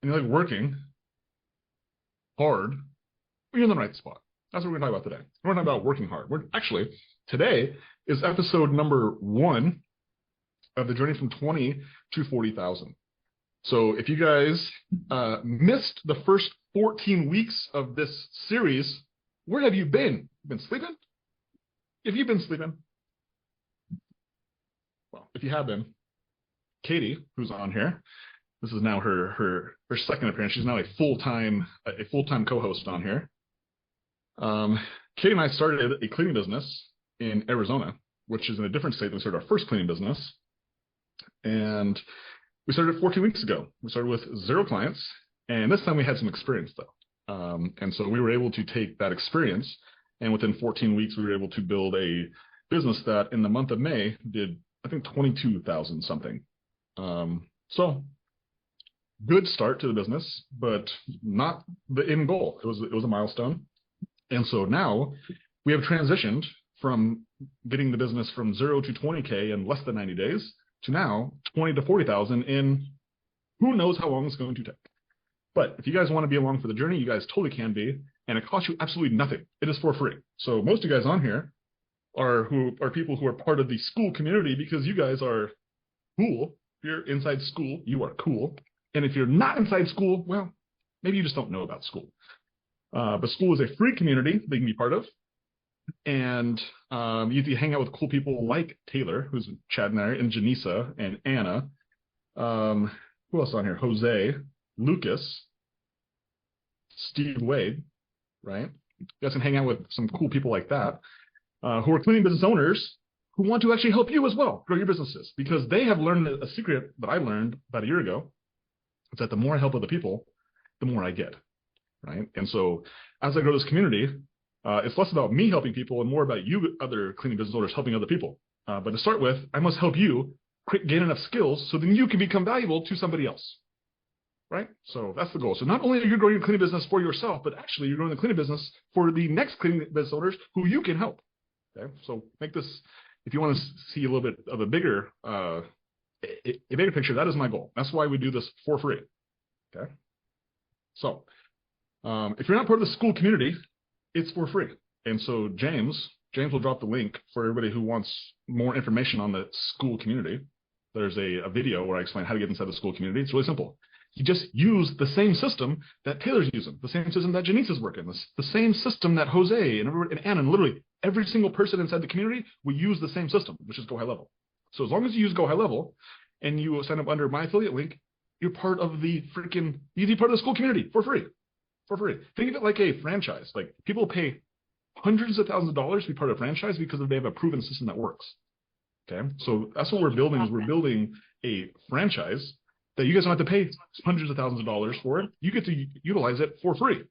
and you like working hard, you're in the right spot. That's what we're going to talk about today. We're going to talk about working hard. Today is episode number 1 of the journey from 20 to 40,000. So if you guys missed the first 14 weeks of this series, where have you been? Been sleeping? If you've been sleeping, well, if you have been, Katie, who's on here, this is now her second appearance. She's now a full-time co-host on here. Katie and I started a cleaning business in Arizona, which is in a different state than we started our first cleaning business. And we started 14 weeks ago. We started with 0 clients, and this time we had some experience though. And so we were able to take that experience, and within 14 weeks we were able to build a business that in the month of May did, I think, 22,000 something. So good start to the business, but not the end goal. It was a milestone. And so now we have transitioned from getting the business from 0 to 20K in less than 90 days to now 20 to 40,000 in who knows how long it's going to take. But if you guys want to be along for the journey, you guys totally can be, and it costs you absolutely nothing. It is for free. So most of you guys on here are people who are part of the school community because you guys are cool. If you're inside school, you are cool. And if you're not inside school, well, maybe you just don't know about school. But school is a free community that you can be part of. And you can hang out with cool people like Taylor, who's chatting there, and Janisa, and Anna. Who else on here? Jose, Lucas, Steve Wade, right? You guys can hang out with some cool people like that who are cleaning business owners who want to actually help you as well grow your businesses, because they have learned a secret that I learned about a year ago. It's that the more I help other people, the more I get, right? And so as I grow this community, it's less about me helping people and more about you, other cleaning business owners, helping other people. But to start with, I must help you gain enough skills so then you can become valuable to somebody else, right? So that's the goal. So not only are you growing your cleaning business for yourself, but actually you're growing the cleaning business for the next cleaning business owners who you can help. Okay, so make this, if you want to see a little bit of a bigger picture, that is my goal. That's why we do this for free. Okay, so if you're not part of the school community, it's for free. And so James will drop the link for everybody who wants more information on the school community. There's a video where I explain how to get inside the school community. It's really simple. You just use the same system that Taylor's using, the same system that Janice is working, the same system that Jose and Anna, and literally every single person inside the community will use the same system, which is Go High Level. So as long as you use Go High Level and you sign up under my affiliate link, you're part of the school community for free. For free. Think of it like a franchise. Like, people pay hundreds of thousands of dollars to be part of a franchise because they have a proven system that works. Okay, so that's what we're building. Is we're building a franchise that you guys don't have to pay hundreds of thousands of dollars for it. You get to utilize it for free.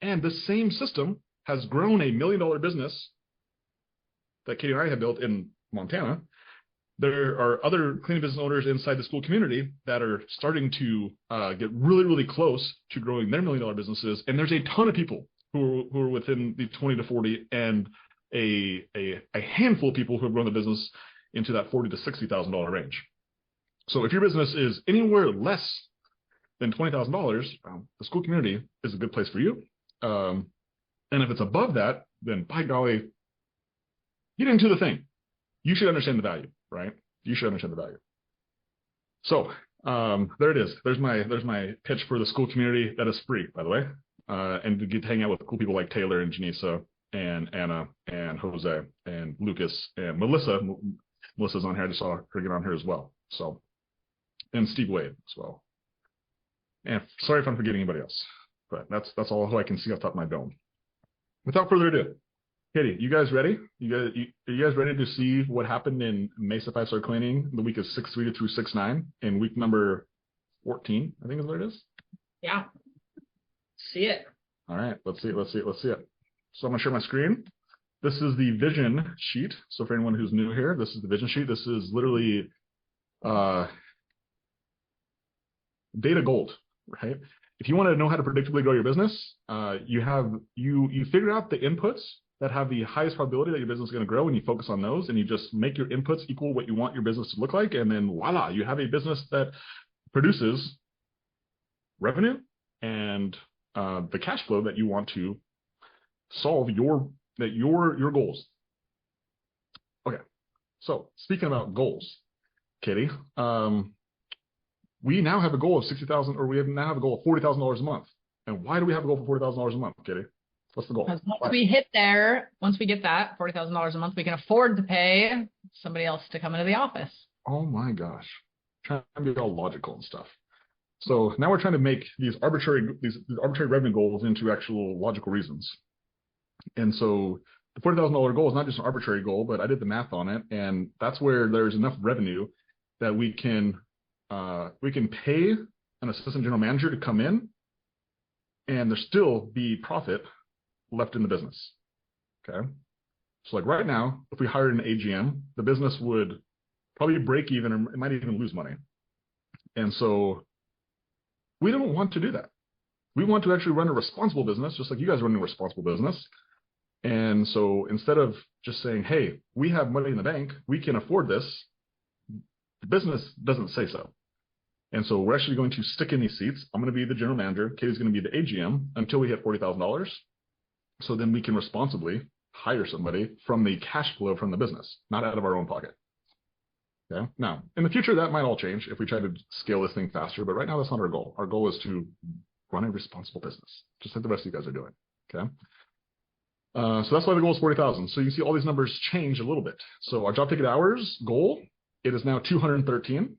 And the same system has grown a $1 million business that Katie and I have built in Montana. There are other cleaning business owners inside the school community that are starting to get really, really close to growing their $1 million businesses. And there's a ton of people who are within the 20 to 40, and a handful of people who have grown the business into that $40,000 to $60,000 range. So if your business is anywhere less than $20,000, the school community is a good place for you. And if it's above that, then by golly, get into the thing. You should understand the value. Right? You should understand the value. So there it is. There's my pitch for the school community. That is free, by the way. And to get to hang out with cool people like Taylor and Janisa and Anna and Jose and Lucas and Melissa. Melissa's on here. I just saw her get on here as well. So, and Steve Wade as well. And sorry if I'm forgetting anybody else, but that's all who I can see off the top of my dome. Without further ado, Katie, you guys ready? Are you guys ready to see what happened in Mesa 5-star cleaning the week of 6/3 through 6/9 in week number 14? I think is what it is. Yeah. See it. All right, let's see it. So I'm gonna share my screen. This is the vision sheet. So for anyone who's new here, this is the vision sheet. This is literally data gold, right? If you want to know how to predictably grow your business, you figure out the inputs that have the highest probability that your business is going to grow, and you focus on those, and you just make your inputs equal what you want your business to look like, and then voila, you have a business that produces revenue and the cash flow that you want to solve your goals. Okay, so speaking about goals, Katie, we now have a goal of $60,000, or now have a goal of $40,000 a month. And why do we have a goal for $40,000 a month, Katie? What's the goal? Because once we hit there, once we get that $40,000 a month, we can afford to pay somebody else to come into the office. Oh my gosh, trying to be all logical and stuff. So now we're trying to make these arbitrary revenue goals into actual logical reasons. And so the $40,000 goal is not just an arbitrary goal, but I did the math on it, and that's where there's enough revenue that we can pay an assistant general manager to come in, and there still be profit left in the business. Okay, so like right now, if we hired an AGM, the business would probably break even, or it might even lose money. And so we don't want to do that. We want to actually run a responsible business, just like you guys are running a responsible business. And so instead of just saying, hey, we have money in the bank, we can afford this, the business doesn't say so. And so we're actually going to stick in these seats. I'm going to be the general manager. Katie's going to be the AGM until we hit $40,000. So then we can responsibly hire somebody from the cash flow from the business, not out of our own pocket. Okay. Now, in the future, that might all change if we try to scale this thing faster. But right now, that's not our goal. Our goal is to run a responsible business, just like the rest of you guys are doing. Okay. So that's why the goal is 40,000. So you can see all these numbers change a little bit. So our job ticket hours goal, it is now 213.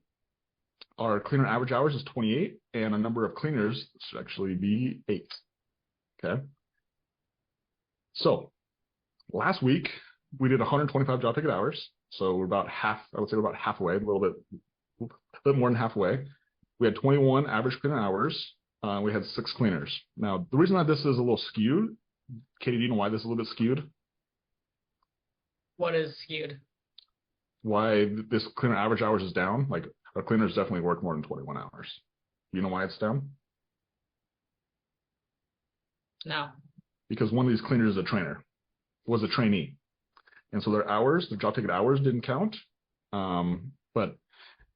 Our cleaner average hours is 28, and our number of cleaners should actually be 8. Okay. So last week we did 125 job ticket hours. So we're about half, I would say we're about halfway, a little bit more than halfway. We had 21 average cleaner hours. We had 6 cleaners. Now, the reason that this is a little skewed, Katie, do you know why this is a little bit skewed? What is skewed? Why this cleaner average hours is down? Like, our cleaners definitely work more than 21 hours. Do you know why it's down? No. Because one of these cleaners is a trainer, was a trainee. And so their hours, their job ticket hours didn't count. But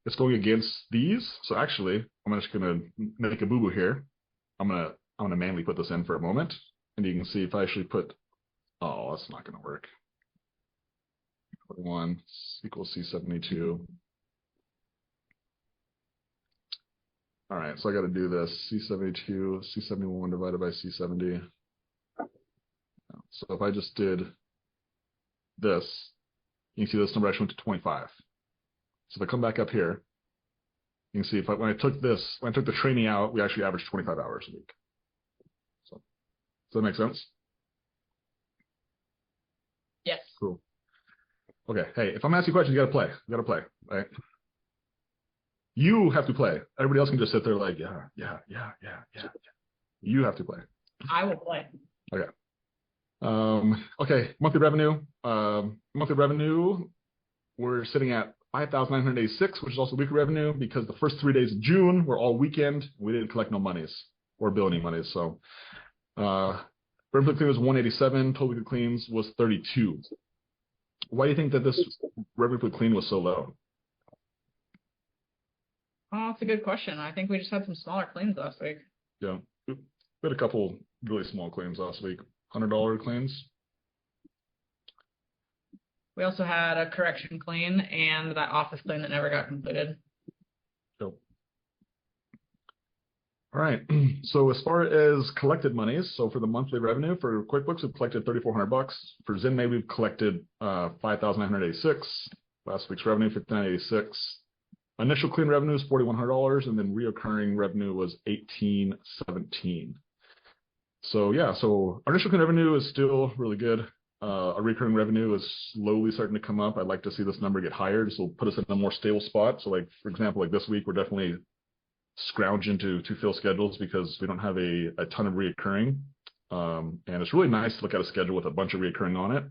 it's going against these. So actually, I'm just going to make a boo-boo here. I'm going to manually put this in for a moment. And you can see if I actually put, oh, that's not going to work. 41 equals C72. All right, so I got to do this. C72, C71 divided by C70. So if I just did this, you can see this number actually went to 25. So if I come back up here, you can see when I took the trainee out, we actually averaged 25 hours a week. So does that make sense? Yes. Cool. Okay. Hey, if I'm asking questions, you got to play. You got to play, right? You have to play. Everybody else can just sit there like, yeah. You have to play. I will play. Okay. Okay. Monthly revenue. Monthly revenue. We're sitting at 5,986, which is also weekly revenue because the first 3 days of June were all weekend. We didn't collect no monies or bill any monies. So, revenue clean was 187. Total weekly cleans was 32. Why do you think that this revenue clean was so low? Oh, that's a good question. I think we just had some smaller cleans last week. Yeah, we had a couple really small claims last week. $100 claims. We also had a correction clean and that office clean that never got completed. Yep. All right. So as far as collected monies, so for the monthly revenue for QuickBooks, we've collected $3,400. For ZenMay, we've collected $5,986. Last week's revenue, $5,986. Initial clean revenue is $4,100, and then reoccurring revenue was $1,817. So yeah, so our initial clean revenue is still really good. Our recurring revenue is slowly starting to come up. I'd like to see this number get higher. This will put us in a more stable spot. So like, for example, like this week, we're definitely scrounging to fill schedules because we don't have a ton of reoccurring. And it's really nice to look at a schedule with a bunch of reoccurring on it.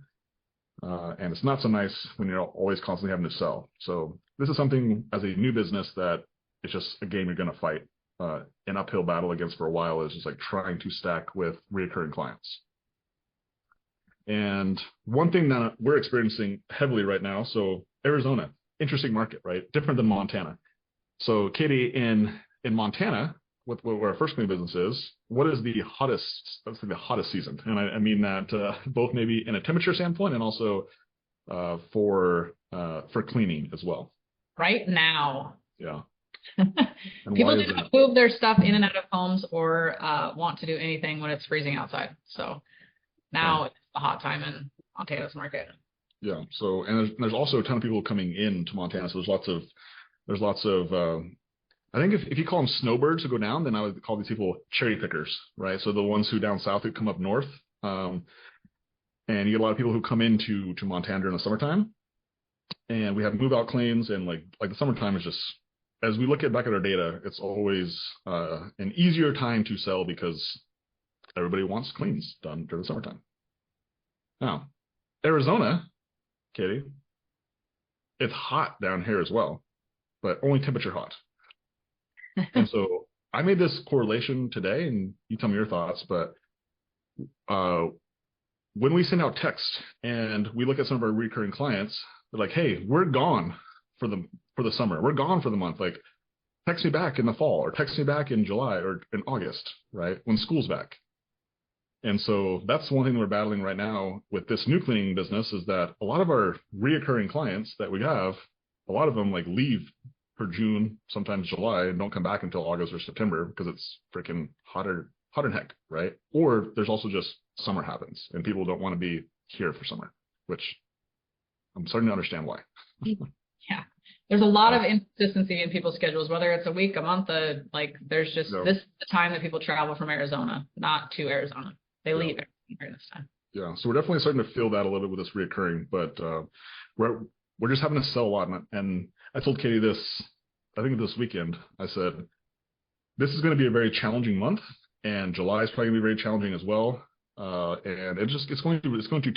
And it's not so nice when you're always constantly having to sell. So this is something as a new business that it's just a game you're going to fight an uphill battle against for a while, is just like trying to stack with reoccurring clients. And one thing that we're experiencing heavily right now, so Arizona, interesting market, right? Different than Montana. So Katie, in Montana, what our first cleaning business is, what is the hottest, let's say the hottest season? And I mean that both maybe in a temperature standpoint and also for cleaning as well. Right now. Yeah. People do not move their stuff in and out of homes or want to do anything when it's freezing outside. So now it's a hot time in Montana's market. Yeah. So, and there's also a ton of people coming into Montana. So there's lots of I think if you call them snowbirds who go down, then I would call these people cherry pickers, right? So the ones who down south who come up north, and you get a lot of people who come into Montana during the summertime, and we have move out claims, and like the summertime is just, as we look back at our data, it's always an easier time to sell because everybody wants cleans done during the summertime. Now, Arizona, Katie, it's hot down here as well, but only temperature hot. And so I made this correlation today, and you tell me your thoughts, but when we send out text and we look at some of our recurring clients, they're like, hey, we're gone for the summer. We're gone for the month. Like, text me back in the fall, or text me back in July or in August, right? When school's back. And so that's one thing we're battling right now with this new cleaning business, is that a lot of our reoccurring clients that we have, a lot of them like leave for June, sometimes July, and don't come back until August or September because it's freaking hotter than heck, right? Or there's also just summer happens and people don't want to be here for summer, which I'm starting to understand why. Yeah. There's a lot of inconsistency in people's schedules, whether it's a week, a month, like there's just this is the time that people travel from Arizona, not to Arizona. They leave during this time. Yeah. So we're definitely starting to feel that a little bit with this reoccurring, but we're just having to sell a lot. And I told Katie this, I think this weekend, I said, this is going to be a very challenging month, and July is probably going to be very challenging as well. And it's going to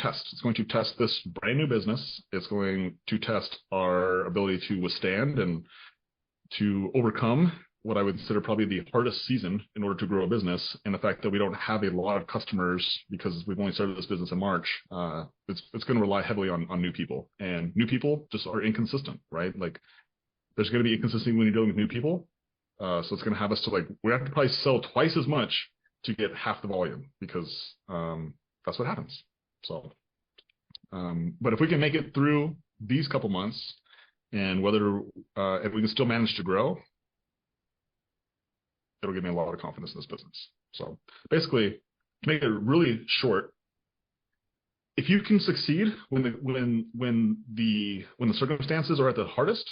test this brand new business. It's going to test our ability to withstand and to overcome what I would consider probably the hardest season in order to grow a business. And the fact that we don't have a lot of customers because we've only started this business in March, it's going to rely heavily on new people, and new people just are inconsistent, right? Like, there's going to be inconsistency when you're dealing with new people. So it's going to have us to we have to probably sell twice as much to get half the volume, because that's what happens. So, but if we can make it through these couple months, and if we can still manage to grow, it'll give me a lot of confidence in this business. So basically, to make it really short, if you can succeed when the circumstances are at the hardest,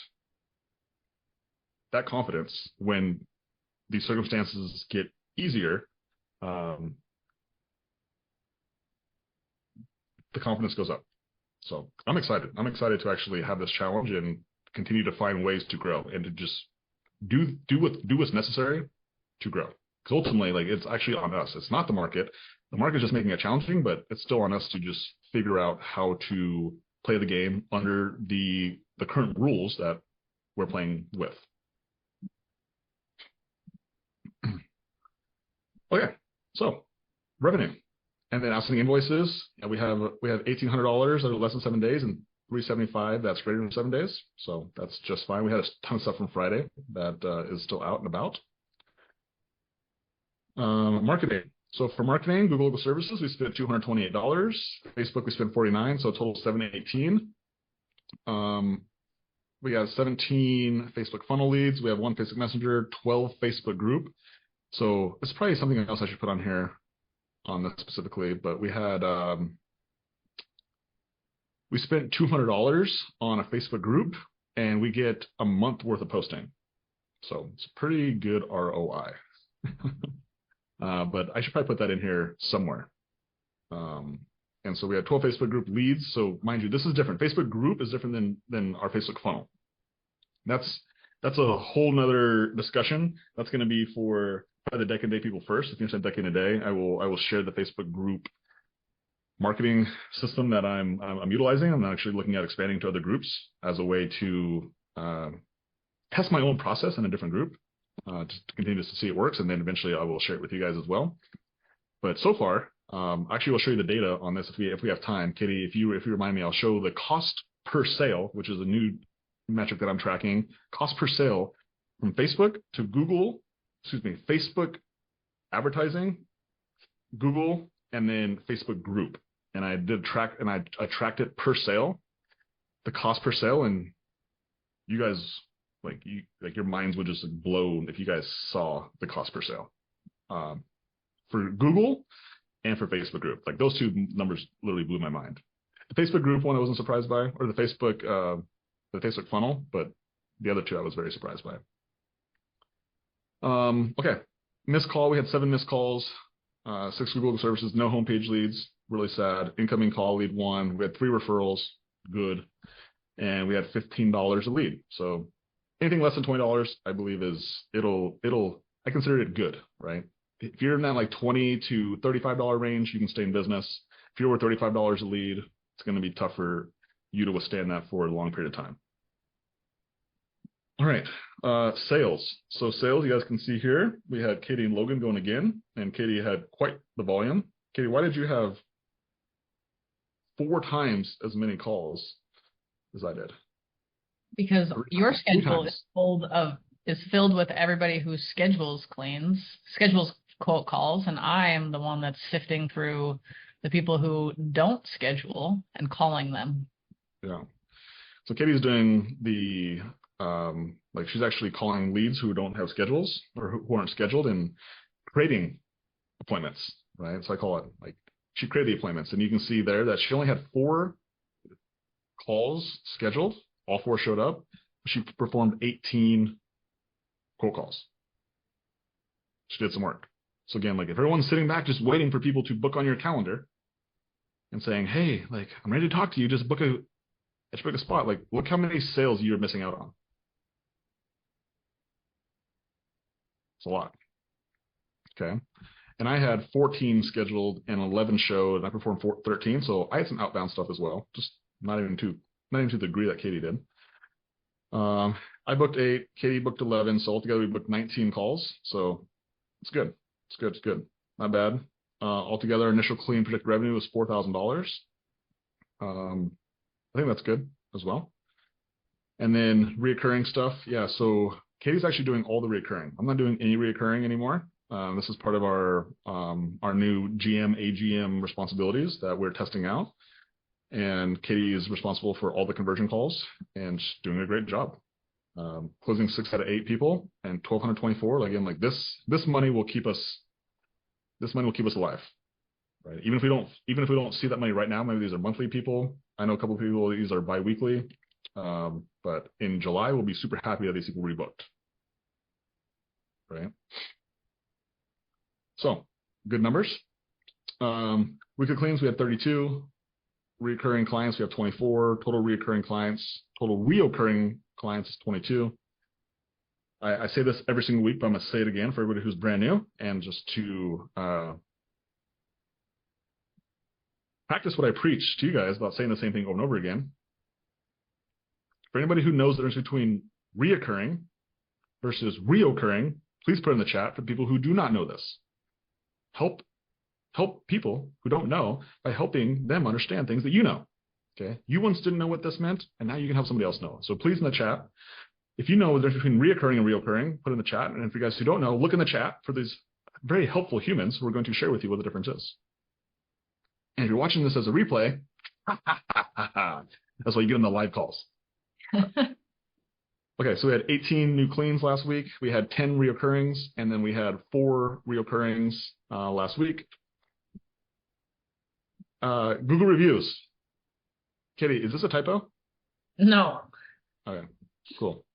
that confidence when these circumstances get easier, the confidence goes up. So I'm excited. I'm excited to actually have this challenge and continue to find ways to grow and to just do what's necessary to grow. Because ultimately, it's actually on us. It's not the market. The market's just making it challenging, but it's still on us to just figure out how to play the game under the current rules that we're playing with. Okay, so revenue, and then outstanding invoices. We have $1,800 that are less than 7 days, and $375 that's greater than 7 days. So that's just fine. We had a ton of stuff from Friday that is still out and about. Marketing. So for marketing, Google Local Services, we spent $228. Facebook, we spent $49, so a total of $718. We have 17 Facebook funnel leads. We have 1 Facebook Messenger, 12 Facebook group. So it's probably something else I should put on here on this specifically, but we spent $200 on a Facebook group, and we get a month worth of posting. So it's a pretty good ROI. But I should probably put that in here somewhere. And so we had 12 Facebook group leads. So mind you, this is different. Facebook group is different than our Facebook funnel. That's a whole nother discussion. That's going to be for the Deck and Day people first. If you're interested in Deck and Day, I will share the Facebook group marketing system that I'm utilizing. I'm actually looking at expanding to other groups as a way to test my own process in a different group, just to continue to see it works, and then eventually I will share it with you guys as well. But so far, actually, we'll show you the data on this if we have time. Katie, if you remind me, I'll show the cost per sale, which is a new metric that I'm tracking. Cost per sale from Facebook to Google Facebook advertising, Google, and then Facebook group. And I tracked it per sale, the cost per sale, and you guys your minds would just blow if you guys saw the cost per sale for Google and for Facebook group. Like those two numbers literally blew my mind. The Facebook group one I wasn't surprised by, or the Facebook funnel, but the other two I was very surprised by. Okay, missed call. We had 7 missed calls, 6 Google services, no homepage leads. Really sad. Incoming call, lead 1. We had 3 referrals, good, and we had $15 a lead. So anything less than $20, I believe I consider it good, right? If you're in that like $20 to $35 range, you can stay in business. If you're over $35 a lead, it's going to be tough for you to withstand that for a long period of time. All right, sales. So sales, you guys can see here, we had Katie and Logan going again, and Katie had quite the volume. Katie, why did you have 4 times as many calls as I did? Because your schedule is filled with everybody who schedules quote calls, and I am the one that's sifting through the people who don't schedule and calling them. Yeah. So Katie's doing the she's actually calling leads who don't have schedules or who aren't scheduled and creating appointments, right? So I call it like she created the appointments, and you can see there that she only had 4 calls scheduled. All 4 showed up. She performed 18 cold calls. She did some work. So again, like if everyone's sitting back just waiting for people to book on your calendar and saying, hey, like I'm ready to talk to you, just book a spot. Like look how many sales you're missing out on. It's a lot. Okay. And I had 14 scheduled and 11 showed, and I performed 13. So I had some outbound stuff as well, just not even to the degree that Katie did. I booked 8, Katie booked 11, so altogether we booked 19 calls. So it's good. It's good. Not bad. Altogether, initial clean projected revenue was $4,000. I think that's good as well. And then reoccurring stuff. Yeah, so Katie's actually doing all the reoccurring. I'm not doing any reoccurring anymore. This is part of our new GM, AGM responsibilities that we're testing out. And Katie is responsible for all the conversion calls and she's doing a great job. Closing 6 out of 8 people and 1,224. Again, like this money will keep us. This money will keep us alive, right? Even if we don't see that money right now, maybe these are monthly people. I know a couple of people, these are biweekly. But in July, we'll be super happy that these people rebooked, right? So good numbers. Weekly cleans, we had 32. Recurring clients, we have 24. Total reoccurring clients, total reoccurring clients is 22. I say this every single week, but I'm going to say it again for everybody who's brand new and just to practice what I preach to you guys about saying the same thing over and over again. For anybody who knows the difference between reoccurring versus reoccurring, please put in the chat for people who do not know this. Help people who don't know by helping them understand things that you know. Okay, you once didn't know what this meant, and now you can help somebody else know. So please in the chat, if you know the difference between reoccurring and reoccurring, put in the chat. And for you guys who don't know, look in the chat for these very helpful humans who are going to share with you what the difference is. And if you're watching this as a replay, that's why you get on the live calls. Okay, so we had 18 new cleans last week. We had 10 reoccurrings, and then we had 4 reoccurrings last week. Google reviews. Katie, is this a typo? No. Okay, cool.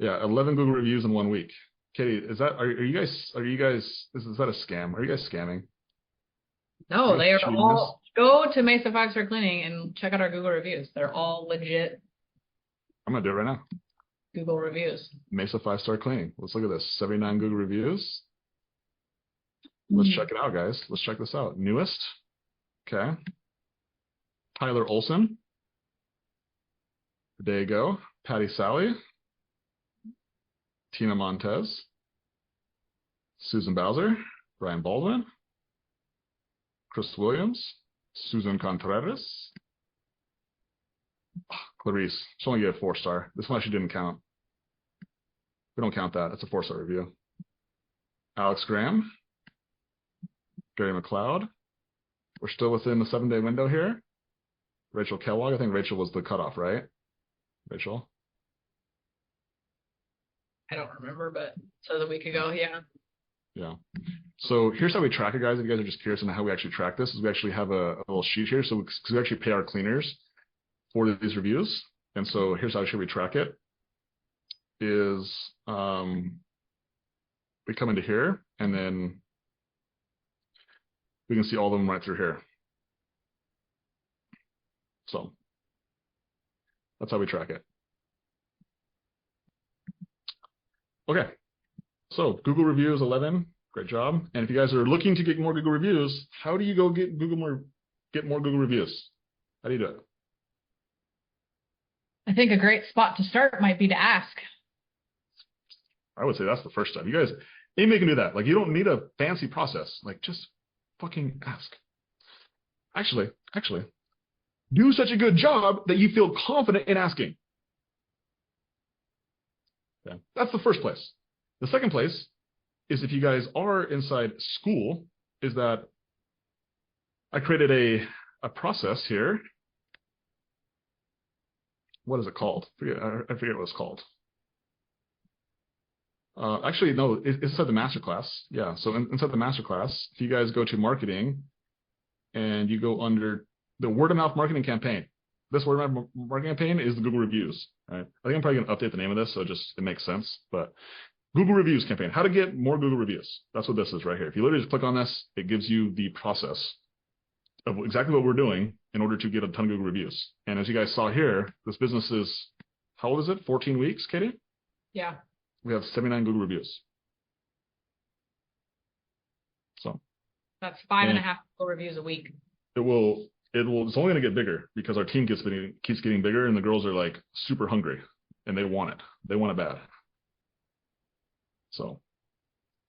Yeah, 11 Google reviews in 1 week. Katie, is that are you guys is that a scam? Are you guys scamming? No, they are all go to Mesa 5-Star Cleaning and check out our Google reviews. They're all legit. I'm gonna do it right now. Google reviews. Mesa 5-Star Cleaning. Let's look at this. 79 Google reviews. Let's check it out, guys. Let's check this out. Newest. Okay. Tyler Olson. There you go. Patty Sally. Tina Montez. Susan Bowser. Brian Baldwin. Chris Williams. Susan Contreras. Clarice. She only gave a 4-star. This one actually didn't count. We don't count that. It's a 4-star review. Alex Graham, Gary McLeod. We're still within the 7-day window here. Rachel Kellogg. I think Rachel was the cutoff, right? Rachel. I don't remember, but so a week ago, yeah. Yeah. So here's how we track it, guys. If you guys are just curious on how we actually track this, is we actually have a little sheet here. So because we actually pay our cleaners for these reviews. And so here's how we track it is we come into here and then we can see all of them right through here. So that's how we track it. Okay. So Google reviews 11. Great job. And if you guys are looking to get more Google reviews, how do you go get more Google reviews? How do you do it? I think a great spot to start might be to ask. I would say that's the first step. You guys, anybody can do that. Like, you don't need a fancy process. Like, just fucking ask. Actually, do such a good job that you feel confident in asking. Okay. That's the first place. The second place is, if you guys are inside school, is that I created a process here. What is it called? I forget what it's called. Actually, no, it's inside the masterclass. Yeah, so inside the masterclass, if you guys go to marketing and you go under the word of mouth marketing campaign, this word of mouth marketing campaign is the Google reviews. Right? I think I'm probably going to update the name of this so it makes sense. But Google reviews campaign, how to get more Google reviews. That's what this is right here. If you literally just click on this, it gives you the process of exactly what we're doing in order to get a ton of Google reviews. And as you guys saw here, this business is, how old is it? 14 weeks, Katie? Yeah. We have 79 Google reviews. So that's 5.5 Google reviews a week. It's only going to get bigger because our team keeps getting bigger, and the girls are like super hungry and they want it. They want it bad. So,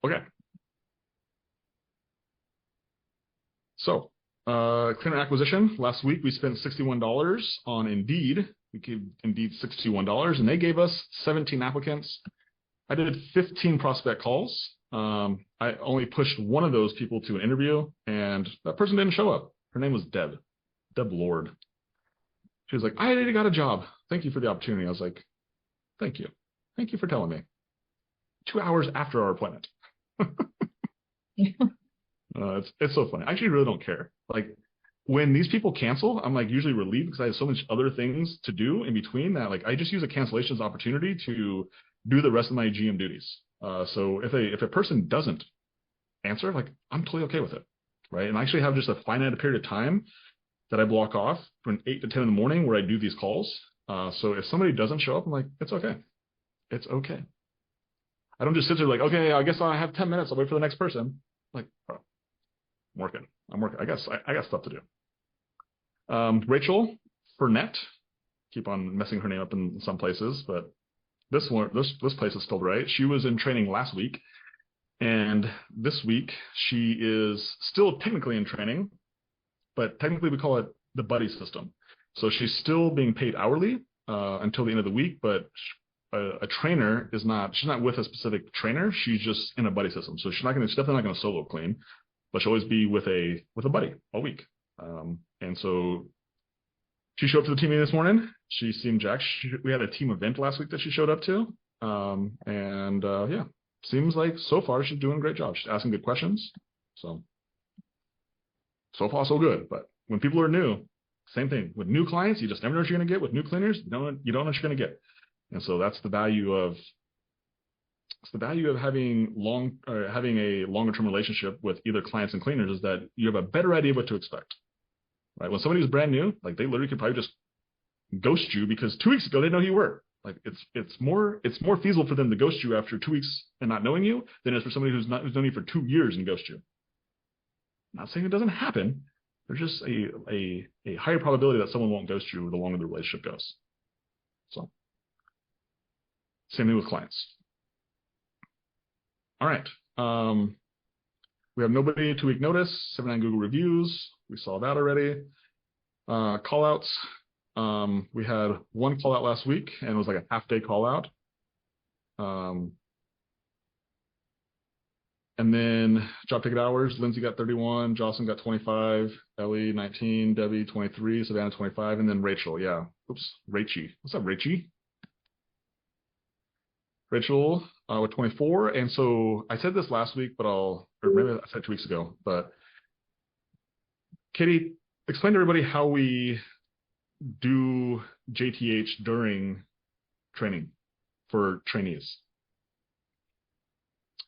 okay. So, cleaner acquisition. Last week we spent $61 on Indeed. We gave Indeed $61 and they gave us 17 applicants. I did 15 prospect calls. I only pushed one of those people to an interview, and that person didn't show up. Her name was Deb Lord. She was like, I already got a job. Thank you for the opportunity. I was like, thank you. Thank you for telling me. 2 hours after our appointment. It's so funny. I actually really don't care. Like, when these people cancel, I'm like usually relieved because I have so much other things to do in between that. Like, I just use a cancellation as an opportunity to do the rest of my GM duties. So if a person doesn't answer, like, I'm totally okay with it, right? And I actually have just a finite period of time that I block off from 8 to 10 in the morning where I do these calls. So if somebody doesn't show up, I'm like, it's okay. It's okay. I don't just sit there like, okay, I guess I have 10 minutes. I'll wait for the next person. Like, oh, I'm working. I got stuff to do. Rachel Burnett, keep on messing her name up in some places, but this place is spelled right. She was in training last week, and this week she is still technically in training, but technically we call it the buddy system. So she's still being paid hourly until the end of the week, but a trainer she's not with a specific trainer. She's just in a buddy system. So she's definitely not going to solo clean, but she'll always be with a buddy all week. And so she showed up to the team meeting this morning. She seemed jacked. We had a team event last week that she showed up to. Yeah, seems like so far she's doing a great job. She's asking good questions. So far so good. But when people are new, same thing. With new clients, you just never know what you're going to get. With new cleaners, you don't know what you're going to get. And so that's the value of having a longer term relationship with either clients and cleaners, is that you have a better idea of what to expect. Right? When somebody who's brand new, like, they literally could probably just ghost you because 2 weeks ago they didn't know who you were. Like, it's more feasible for them to ghost you after 2 weeks and not knowing you than it is for somebody who's known you for 2 years and ghost you. I'm not saying it doesn't happen. There's just a higher probability that someone won't ghost you the longer the relationship goes. So same thing with clients. All right. We have nobody 2 week notice, 79 Google reviews. We saw that already. Call outs. We had one call out last week, and it was like a half day call out. And then job ticket hours, Lindsay got 31, Jocelyn got 25, Ellie 19, Debbie 23, Savannah 25, and then Rachel, yeah. Oops, Rachie. What's up, Rachie? Rachel with 24. And so I said this last week, or maybe I said 2 weeks ago, but Katie, explain to everybody how we do JTH during training for trainees.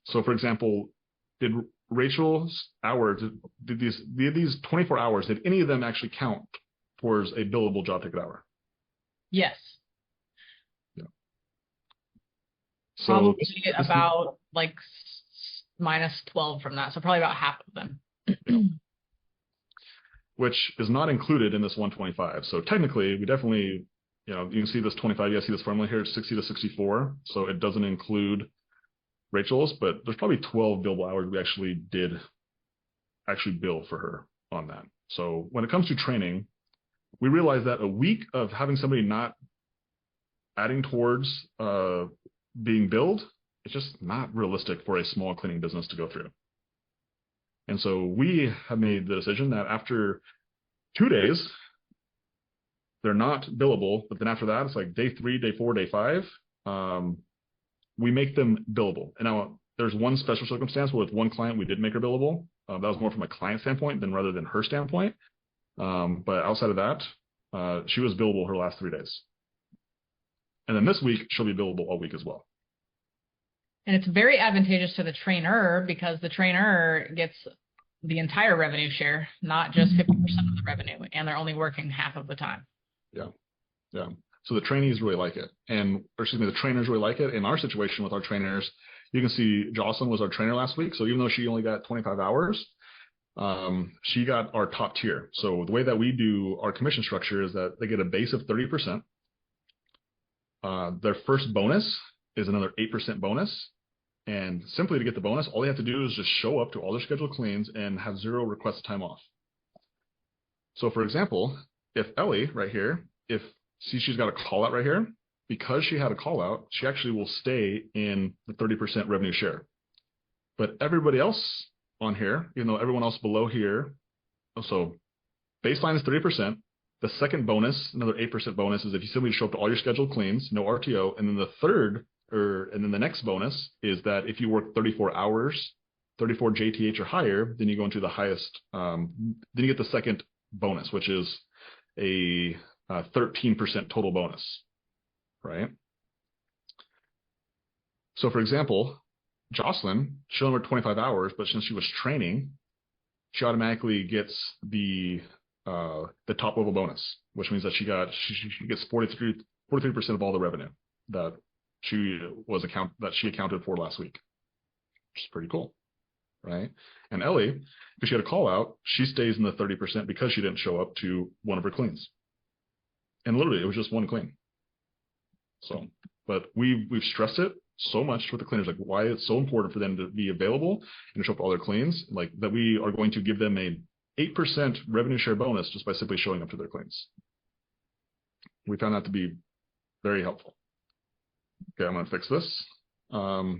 So for example, did Rachel's hours, did these 24 hours, did any of them actually count towards a billable job ticket hour? Yes. Yeah. So probably about like minus 12 from that. So probably about half of them. Yeah. Which is not included in this 125. So technically, we definitely, you can see this 25, you see this formula here, 60 to 64. So it doesn't include Rachel's, but there's probably 12 billable hours we actually bill for her on that. So when it comes to training, we realize that a week of having somebody not adding towards being billed, it's just not realistic for a small cleaning business to go through. And so we have made the decision that after 2 days, they're not billable, but then after that, it's like day 3, day 4, day 5, we make them billable. And now there's one special circumstance where with one client, we did make her billable. That was more from a client standpoint rather than her standpoint. But outside of that, she was billable her last 3 days. And then this week, she'll be billable all week as well. And it's very advantageous to the trainer because the trainer gets the entire revenue share, not just 50% of the revenue, and they're only working half of the time. Yeah. Yeah. So the trainees really like it. The trainers really like it. In our situation with our trainers, you can see Jocelyn was our trainer last week. So even though she only got 25 hours, she got our top tier. So the way that we do our commission structure is that they get a base of 30%. Their first bonus is another 8% bonus. And simply to get the bonus, all they have to do is just show up to all their scheduled cleans and have 0 requested time off. So for example, if Ellie right here, she's got a call out right here, because she had a call out, she actually will stay in the 30% revenue share. But everybody else on here, everyone else below here, so baseline is 30%. The second bonus, another 8% bonus, is if you simply show up to all your scheduled cleans, no RTO. And then the next bonus is that if you work 34 hours, 34 JTH or higher, then you go into the highest, then you get the second bonus, which is a 13% total bonus, right? So for example, Jocelyn, she only worked 25 hours, but since she was training, she automatically gets the top level bonus, which means that she gets 43% of all the revenue that she accounted for last week, which is pretty cool, right? And Ellie, because she had a call out, she stays in the 30% because she didn't show up to one of her cleans. And literally, it was just one clean. So, but we've stressed it so much with the cleaners, like why it's so important for them to be available and to show up to all their cleans, like that we are going to give them a 8% revenue share bonus just by simply showing up to their cleans. We found that to be very helpful. Okay, I'm going to fix this. Okay,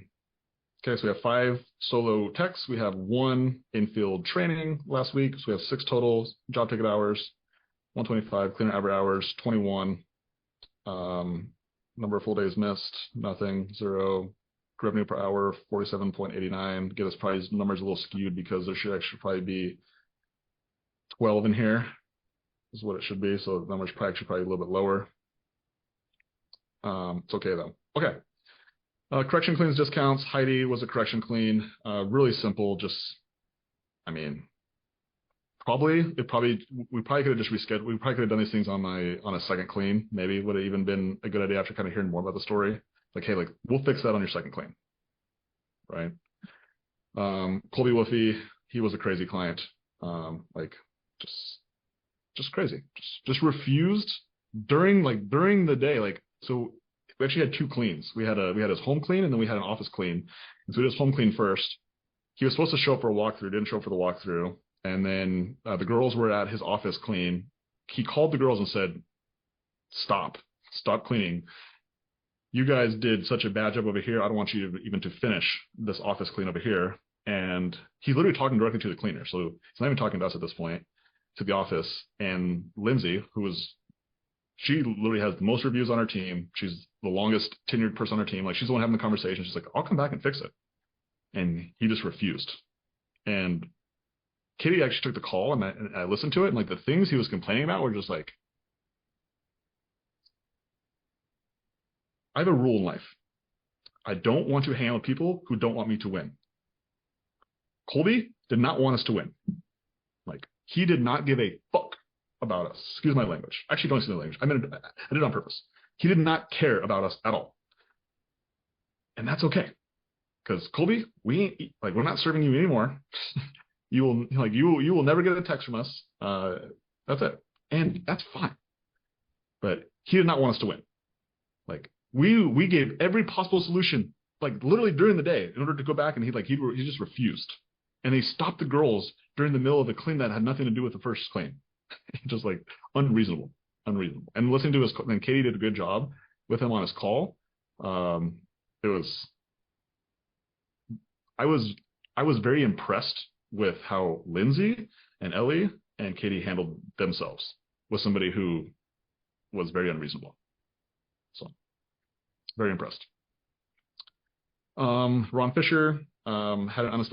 so we have 5 solo techs. We have 1 in-field training last week. So we have 6 total job ticket hours, 125 cleaner average hours, 21. Number of full days missed, nothing, 0. Revenue per hour, 47.89. Get us probably numbers a little skewed because there should actually probably be 12 in here is what it should be. So the numbers probably a little bit lower. It's okay though. Okay. Correction cleans discounts. Heidi was a correction clean. Really simple. We probably could have just rescheduled. We probably could have done these things on a second clean. Maybe would have even been a good idea after kind of hearing more about the story. Like, hey, we'll fix that on your second clean, right? Colby Wolfie, he was a crazy client. Just crazy. Just refused during the day. So we actually had 2 cleans. We had his home clean and then we had an office clean. And so we did his home clean first. He was supposed to show up for a walkthrough, didn't show up for the walkthrough. And then the girls were at his office clean. He called the girls and said, stop cleaning. You guys did such a bad job over here. I don't want you even to finish this office clean over here. and he's literally talking directly to the cleaner. So he's not even talking to us at this point, to the office. And Lindsay, she literally has the most reviews on her team. She's the longest tenured person on her team. Like, she's the one having the conversation. She's like, I'll come back and fix it. And he just refused. And Katie actually took the call, and I listened to it, and like the things he was complaining about were just like, I have a rule in life. I don't want to hang out with people who don't want me to win. Colby did not want us to win. Like, he did not give a fuck about us. Excuse my language. Actually, don't excuse my language. I did it on purpose. He did not care about us at all. And that's okay. Because Colby, we're not serving you anymore. You will never get a text from us. That's it. And that's fine. But he did not want us to win. Like, we gave every possible solution, like literally during the day, in order to go back, and he just refused. And they stopped the girls during the middle of a clean that had nothing to do with the first clean. Just like unreasonable. And listening to and Katie did a good job with him on his call. I was very impressed with how Lindsay and Ellie and Katie handled themselves with somebody who was very unreasonable. So, very impressed. Ron Fisher had an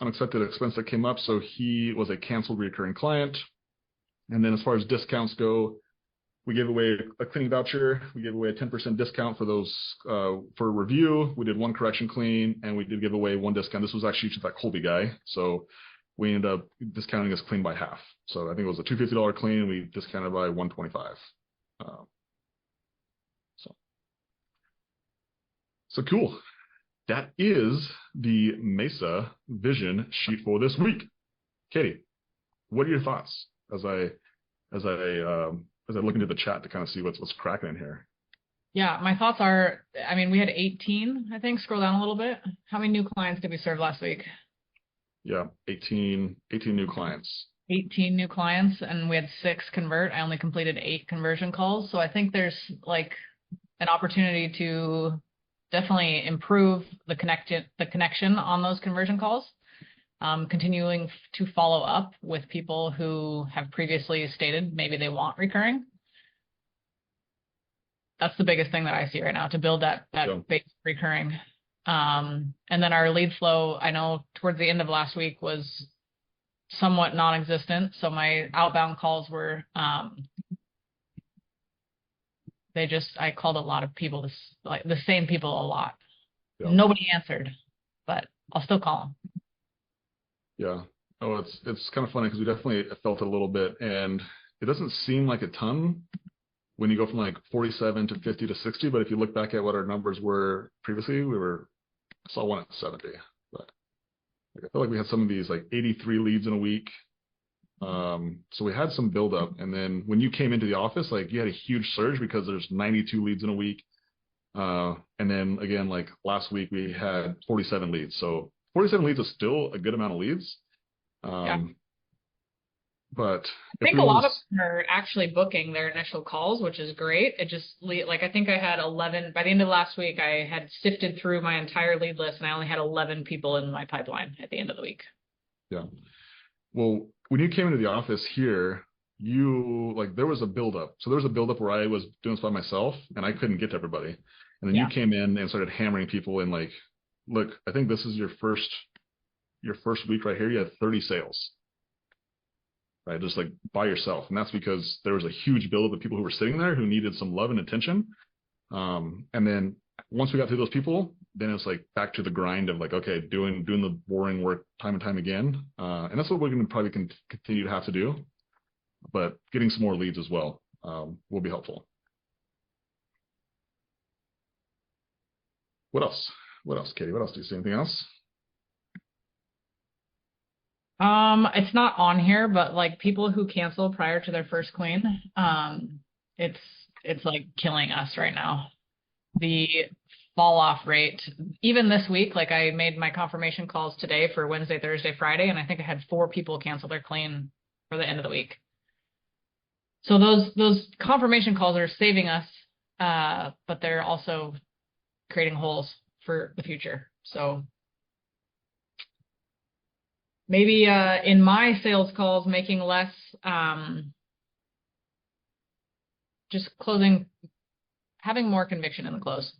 unexpected expense that came up, so he was a canceled recurring client. And then as far as discounts go, we gave away a cleaning voucher. We gave away a 10% discount for those for review. We did one correction clean, and we did give away one discount. This was actually to that Colby guy, so we ended up discounting his clean by half. So I think it was a $250 clean, and we discounted by $125. So cool. That is the Mesa vision sheet for this week. Katie, what are your thoughts as I look into the chat to kind of see what's cracking in here? Yeah, my thoughts are, I mean, we had 18, I think. Scroll down a little bit. How many new clients did we serve last week? Yeah, 18 new clients. 18 new clients, and we had 6 convert. I only completed 8 conversion calls. So I think there's like an opportunity to definitely improve the connection on those conversion calls. Continuing to follow up with people who have previously stated maybe they want recurring. That's the biggest thing that I see right now, to build that base recurring. And then our lead flow, I know towards the end of last week was somewhat non-existent. So my outbound calls were, I called a lot of people, like the same people a lot. Yeah. Nobody answered, but I'll still call them. Yeah. Oh, it's kind of funny because we definitely felt it a little bit, and it doesn't seem like a ton when you go from like 47 to 50 to 60. But if you look back at what our numbers were previously, I saw one at 70. But I feel like we had some of these like 83 leads in a week. So we had some buildup, and then when you came into the office, like you had a huge surge because there's 92 leads in a week. And then again, like last week we had 47 leads. So 47 leads is still a good amount of leads. Yeah. But I think a lot of them are actually booking their initial calls, which is great. It just I think I had 11 by the end of last week. I had sifted through my entire lead list, and I only had 11 people in my pipeline at the end of the week. Yeah. Well, when you came into the office here, there was a buildup. So there was a buildup where I was doing this by myself, and I couldn't get to everybody. And then you came in and started hammering people, and like, look, I think this is your first week right here. You had 30 sales. Right, just like by yourself. And that's because there was a huge buildup of people who were sitting there who needed some love and attention. And then once we got through those people, then it's like back to the grind of like, okay, doing the boring work time and time again. And that's what we're going to probably continue to have to do. But getting some more leads as well will be helpful. What else? Katie? What else? Do you see anything else? It's not on here, but like people who cancel prior to their first clean, it's like killing us right now. The fall off rate, even this week, like I made my confirmation calls today for Wednesday, Thursday, Friday, and I think I had 4 people cancel their clean for the end of the week. So those confirmation calls are saving us, but they're also creating holes for the future. So Maybe in my sales calls, making less, just closing, having more conviction in the close.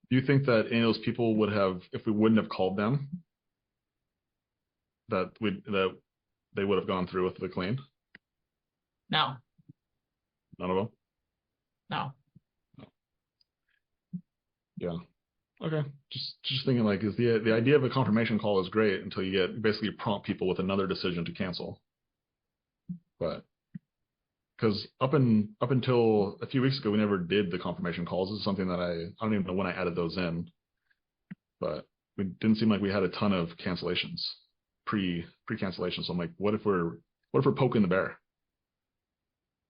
Do you think that any of those people would have, if we wouldn't have called them, that they would have gone through with the clean? No. None of them? No. Yeah. Okay. Just thinking, like, is the idea of a confirmation call is great until you get basically prompt people with another decision to cancel. But because up until a few weeks ago, we never did the confirmation calls. This is something that I don't even know when I added those in, but it didn't seem like we had a ton of cancellations pre cancellation. So I'm like, what if we're poking the bear?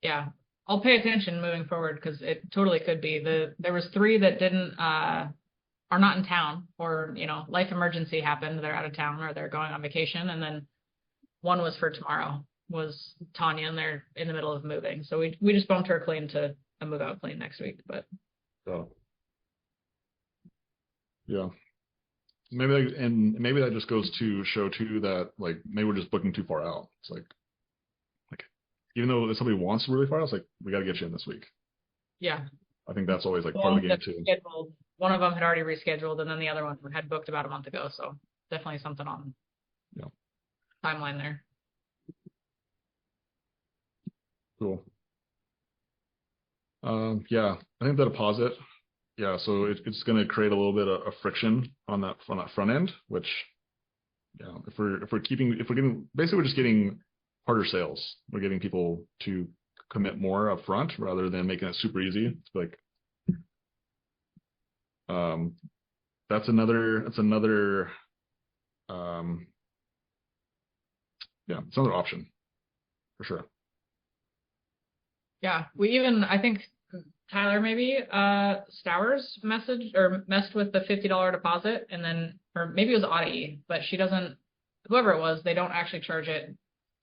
Yeah, I'll pay attention moving forward because it totally could be. There was 3 that didn't are not in town, or life emergency happened. They're out of town or they're going on vacation, and then one was for tomorrow. Was Tanya, and they're in the middle of moving. So we just bumped her clean to a move out clean next week. But yeah, maybe that just goes to show too that, like, maybe we're just booking too far out. It's like even though if somebody wants really far out, it's like, we got to get you in this week. Yeah, I think that's always like part of the game too. One of them had already rescheduled, and then the other one had booked about a month ago. So definitely something on timeline there. Cool. Yeah, I think that deposit. Yeah, so it's going to create a little bit of friction on that front end, which, if we're getting, basically we're just getting harder sales. We're getting people to commit more up front rather than making it super easy. It's like, that's another it's another option for sure. Yeah, I think Tyler maybe Stowers messed with the $50 deposit, and then, or maybe it was Audie, but she doesn't, whoever it was, they don't actually charge it.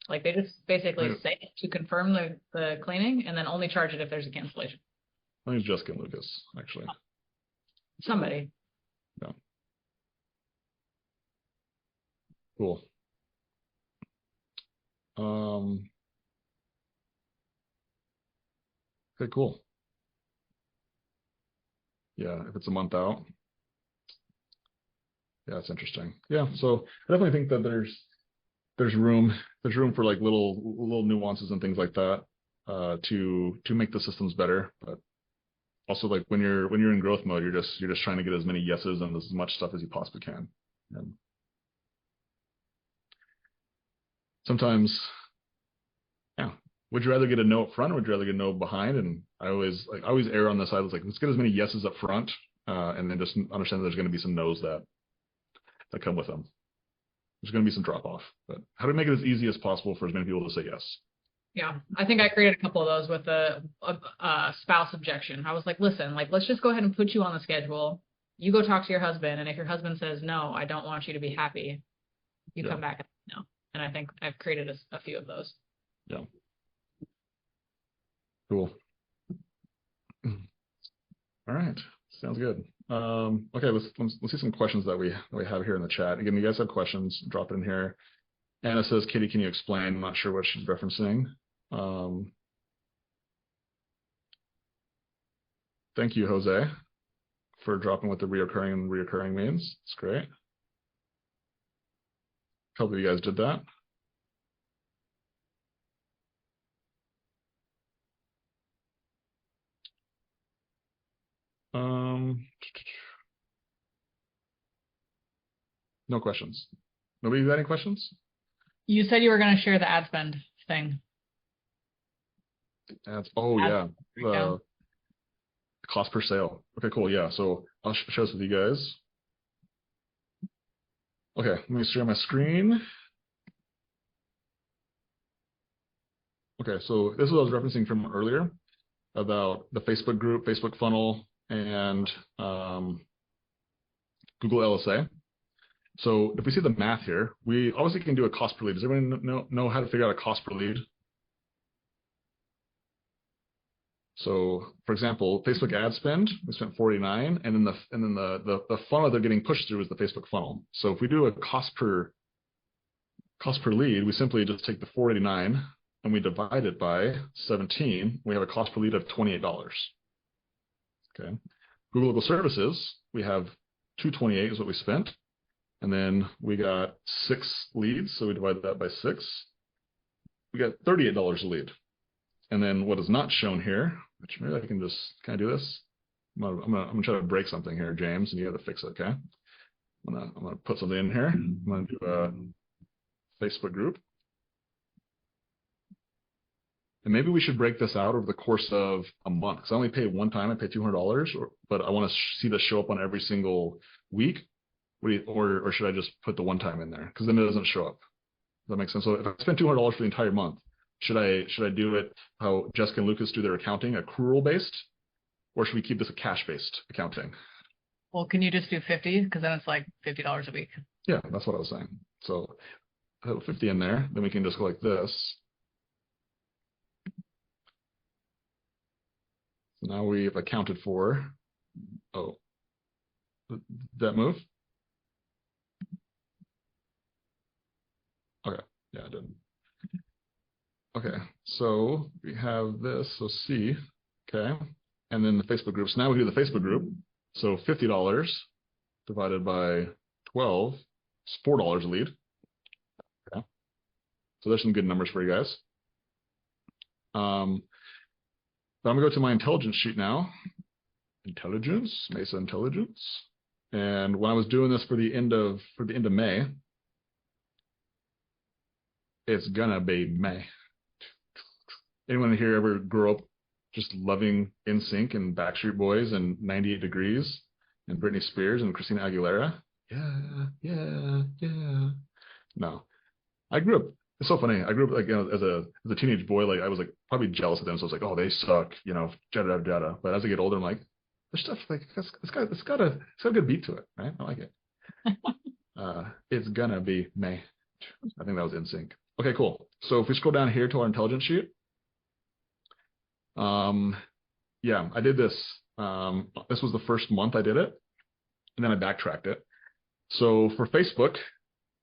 Like, they just basically say to confirm the cleaning, and then only charge it if there's a cancellation. I think it's Jessica and Lucas, actually. Somebody. Yeah. Cool. Okay, cool. Yeah, if it's a month out. Yeah, that's interesting. Yeah, so I definitely think that there's room for like little nuances and things like that to make the systems better. But also, like, when you're in growth mode, you're just trying to get as many yeses and as much stuff as you possibly can. And sometimes, yeah, would you rather get a no up front, or would you rather get a no behind? And I always err on the side of, like, let's get as many yeses up front, and then just understand that there's going to be some no's that come with them. There's going to be some drop off, but how do we make it as easy as possible for as many people to say yes? Yeah, I think I created a couple of those with a spouse objection. I was like, listen, like, let's just go ahead and put you on the schedule. You go talk to your husband, and if your husband says, no, I don't want you to be happy, you come back and no. And I think I've created a few of those. Yeah. Cool. All right. Sounds good. Okay, let's see some questions that we have here in the chat. Again, you guys have questions, drop it in here. Anna says, Katie, can you explain? I'm not sure what she's referencing. Thank you, Jose, for dropping what the reoccurring means. It's great. Hope you guys did that. No questions. Nobody got any questions? You said you were going to share the ad spend thing. Ads. Oh, yeah. The cost per sale. Okay, cool. Yeah. So I'll share this with you guys. Okay, let me share my screen. Okay, so this is what I was referencing from earlier about the Facebook group, Facebook funnel, and Google LSA. So if we see the math here, we obviously can do a cost per lead. Does everyone know how to figure out a cost per lead? So for example, Facebook ad spend, we spent 49, and then the funnel they're getting pushed through is the Facebook funnel. So if we do a cost per lead, we simply just take the 489 and we divide it by 17. We have a cost per lead of $28. Okay. Google Local Services, we have 228 is what we spent. And then we got 6 leads, so we divide that by 6. We got $38 a lead. And then what is not shown here, which maybe I can just, can I do this? I'm gonna try to break something here, James, and you have to fix it, okay? I'm gonna put something in here. I'm gonna do a Facebook group. And maybe we should break this out over the course of a month. Because I only pay one time, I pay $200, but I want to see this show up on every single week. Or should I just put the one time in there? Because then it doesn't show up. Does that make sense? So if I spend $200 for the entire month, should I do it how Jessica and Lucas do their accounting, accrual based, or should we keep this a cash based accounting? Well, can you just do 50? Because then it's like $50 a week. Yeah, that's what I was saying. So I have 50 in there, then we can just go like this. So now we've accounted for, oh, did that move? Okay, yeah, it didn't. Okay, so we have this, so C, okay, and then the Facebook group. So now we do the Facebook group. So $50 divided by 12 is $4 a lead. Okay, so there's some good numbers for you guys. But I'm gonna go to my intelligence sheet now. Intelligence, Mesa Intelligence. And when I was doing this for the end of May, it's gonna be May. Anyone here ever grow up just loving NSYNC and Backstreet Boys and 98 Degrees and Britney Spears and Christina Aguilera? Yeah. No, I grew up. It's so funny. I grew up like, you know, as a teenage boy, like I was like probably jealous of them. So I was like, oh, they suck, you know, jada. But as I get older, I'm like, there's stuff like it's got a good beat to it, right? I like it. It's gonna be May. I think that was NSYNC. Okay, cool. So if we scroll down here to our intelligence sheet, yeah, I did this. This was the first month I did it, and then I backtracked it. So for Facebook,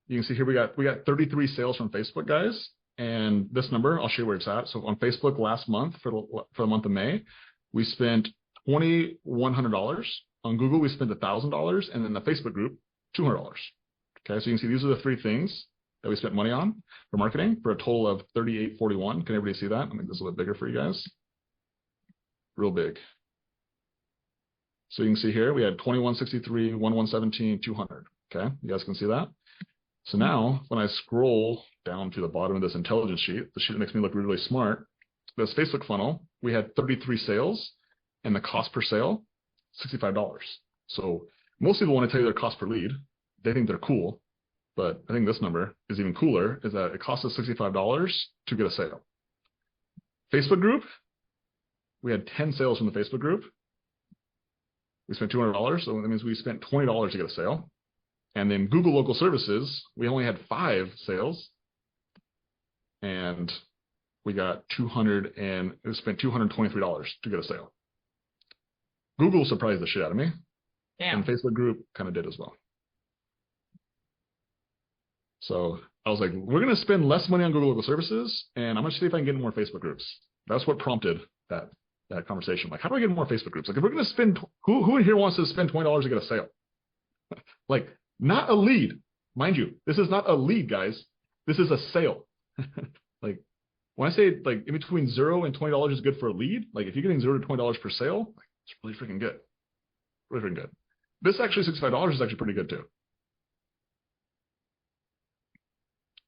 you can see here we got 33 sales from Facebook, guys, and this number I'll show you where it's at. So on Facebook last month for the month of May, we spent $2,100. On Google we spent $1,000, and in the Facebook group $200. Okay, so you can see these are the 3 things that we spent money on for marketing for a total of $38.41. Can everybody see that? I'll make this a little bit bigger for you guys. Real big. So you can see here we had 2163, 1117, 200. Okay, you guys can see that. So now when I scroll down to the bottom of this intelligence sheet, the sheet that makes me look really smart, this Facebook funnel, we had 33 sales, and the cost per sale, $65. So most people want to tell you their cost per lead. They think they're cool, but I think this number is even cooler, is that it costs us $65 to get a sale. Facebook group, we had 10 sales from the Facebook group. We spent $200, so that means we spent $20 to get a sale. And then Google Local Services, we only had 5 sales, and we spent $223 to get a sale. Google surprised the shit out of me. Damn. And Facebook group kind of did as well. So I was like, we're going to spend less money on Google Local Services, and I'm going to see if I can get more Facebook groups. That's what prompted that conversation. Like, how do I get more Facebook groups? Like, if we're going to spend, who in here wants to spend $20 to get a sale? Like, not a lead. Mind you, this is not a lead, guys. This is a sale. Like, when I say like in between $0 and $20 is good for a lead, like if you're getting $0 to $20 per sale, it's really freaking good. Really freaking good. This actually $65 is actually pretty good too.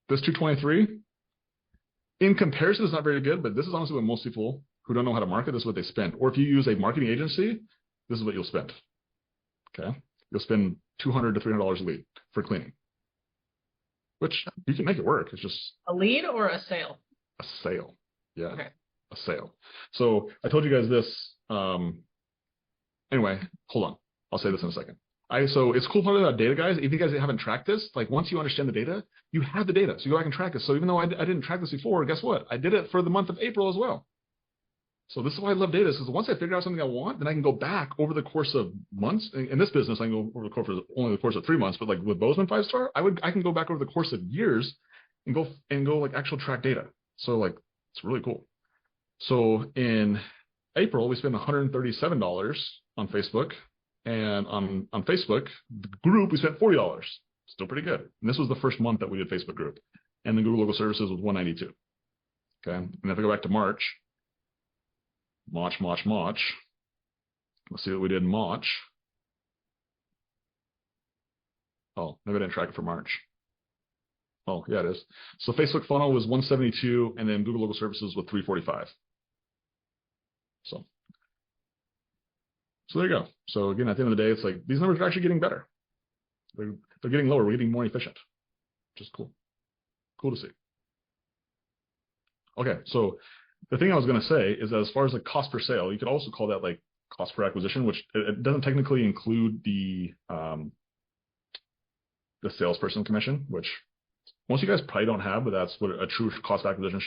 This 223, in comparison, is not very good, but this is honestly what most people who don't know how to market, this is what they spend. Or if you use a marketing agency, this is what you'll spend. Okay, you'll spend $200 to $300 a lead for cleaning, which you can make it work. It's just a lead or a sale. A sale, yeah, okay. A sale. So I told you guys this. Anyway, hold on. I'll say this in a second. So it's cool part about data, guys. If you guys haven't tracked this, like once you understand the data, you have the data. So you go back and track it. So even though I didn't track this before, guess what? I did it for the month of April as well. So this is why I love data, because once I figure out something I want, then I can go back over the course of months. In this business, I can go over the course of only the course of 3 months, but like with Bozeman 5-star, I can go back over the course of years and go like actual track data. So like it's really cool. So in April, we spent $137 on Facebook, and on Facebook, the group we spent $40. Still pretty good. And this was the first month that we did Facebook group, and the Google Local Services was $192. Okay, and if I go back to March. Let's see what we did in March. Oh, maybe I didn't track it for March. Oh, yeah, it is. So Facebook funnel was 172, and then Google Local Services was 345. So there you go. So again, at the end of the day, it's like these numbers are actually getting better. They're getting lower. We're getting more efficient. Just cool. Cool to see. Okay, so the thing I was going to say is that as far as like cost per sale, you could also call that like cost per acquisition, which it doesn't technically include the salesperson commission, which most of you guys probably don't have, but that's what a true cost of acquisition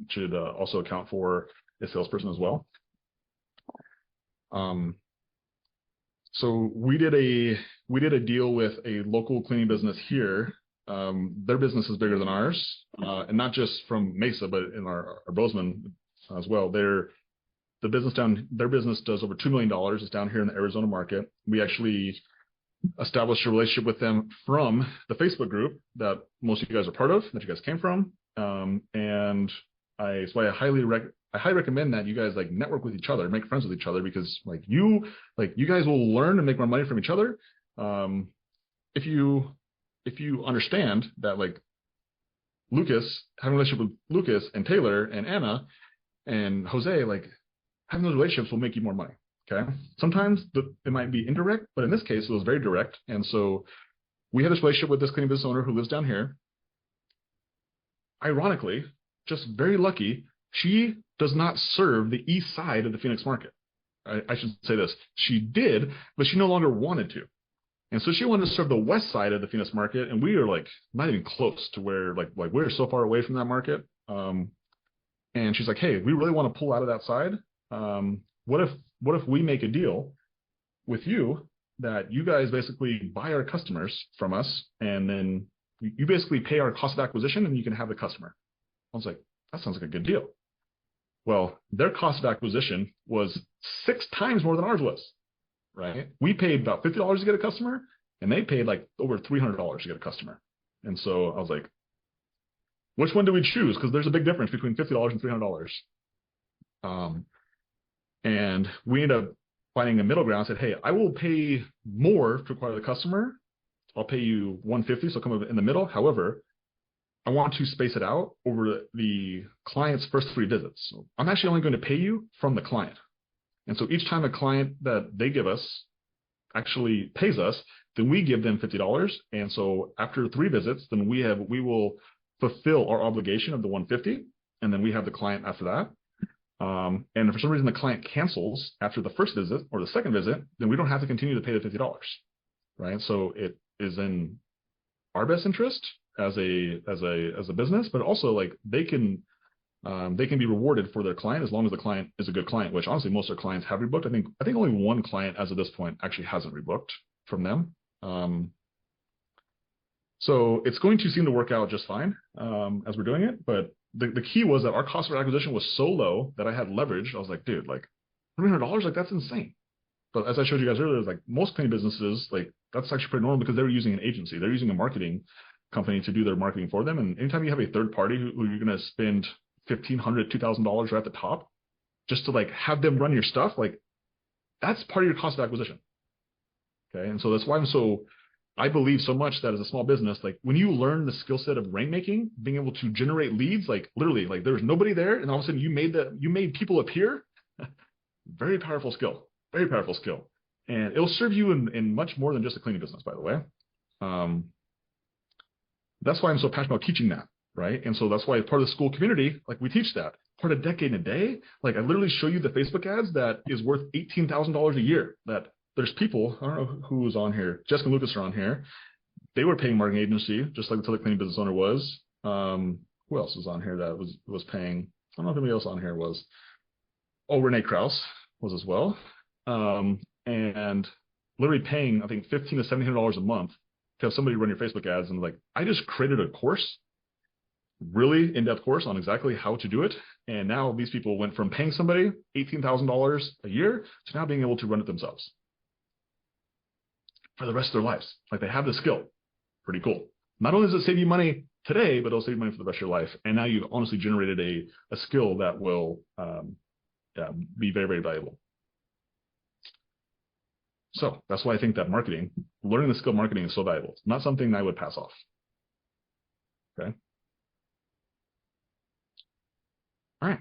should also account for a salesperson as well. So we did a deal with a local cleaning business here. Their business is bigger than ours, and not just from Mesa, but in our Bozeman as well. Their business does over $2 million. It's down here in the Arizona market. We actually established a relationship with them from the Facebook group that most of you guys are part of, that you guys came from, and I highly recommend that you guys like network with each other, make friends with each other, because you guys will learn and make more money from each other. If you understand that like Lucas, having a relationship with Lucas and Taylor and Anna and Jose, like having those relationships will make you more money. Okay. Sometimes it might be indirect, but in this case, it was very direct. And so we had this relationship with this cleaning business owner who lives down here. Ironically, just very lucky, she does not serve the east side of the Phoenix market. I should say this. She did, but she no longer wanted to. And so she wanted to serve the west side of the Phoenix market, and we are like not even close to where like we're so far away from that market. And she's like, hey, we really want to pull out of that side. What if we make a deal with you that you guys basically buy our customers from us, and then you basically pay our cost of acquisition, and you can have the customer. I was like, that sounds like a good deal. Well, their cost of acquisition was 6 times more than ours was. Right? We paid about $50 to get a customer, and they paid like over $300 to get a customer. And so I was like, which one do we choose? Because there's a big difference between $50 and $300. And we ended up finding a middle ground. Said, hey, I will pay more to acquire the customer. I'll pay you $150, so come in the middle. However, I want to space it out over the client's first 3 visits. So I'm actually only going to pay you from the client. And so each time a client that they give us actually pays us, then we give them $50. And so after 3 visits, then we will fulfill our obligation of the $150, and then we have the client after that. And if for some reason the client cancels after the first visit or the second visit, then we don't have to continue to pay the $50, right? So it is in our best interest as a business, but also like they can be rewarded for their client as long as the client is a good client, which honestly most of our clients have rebooked. I think only one client as of this point actually hasn't rebooked from them. So it's going to seem to work out just fine as we're doing it. But the key was that our cost of acquisition was so low that I had leverage. I was like, dude, like $300, like that's insane. But as I showed you guys earlier, like most cleaning businesses, like that's actually pretty normal because they were using an agency. They're using a marketing company to do their marketing for them. And anytime you have a third party who you're going to spend $1,500, $2,000 right at the top just to like have them run your stuff, like that's part of your cost of acquisition. Okay. And so that's why I believe so much that as a small business, like when you learn the skill set of rainmaking, being able to generate leads, like literally, like there's nobody there, and all of a sudden you made people appear. Very powerful skill. Very powerful skill. And it'll serve you in much more than just a cleaning business, by the way. That's why I'm so passionate about teaching that, right? And so that's why part of the school community, like we teach that. Part of Decade in a Day, like I literally show you the Facebook ads that is worth $18,000 a year. That there's people, I don't know who's on here. Jessica and Lucas are on here. They were paying marketing agency, just like the other cleaning business owner was. Who else was on here that was paying? I don't know if anybody else on here was. Renee Krause was as well. And literally paying, I think, $1,500 to $1,700 a month to have somebody run your Facebook ads. And like, I just created a course, really in-depth course on exactly how to do it. And now these people went from paying somebody $18,000 a year to now being able to run it themselves for the rest of their lives. Like, they have the skill. Pretty cool. Not only does it save you money today, but it'll save you money for the rest of your life. And now you've honestly generated a skill that will be very, very valuable. So that's why I think that learning the skill marketing is so valuable. It's not something I would pass off. Okay. All right.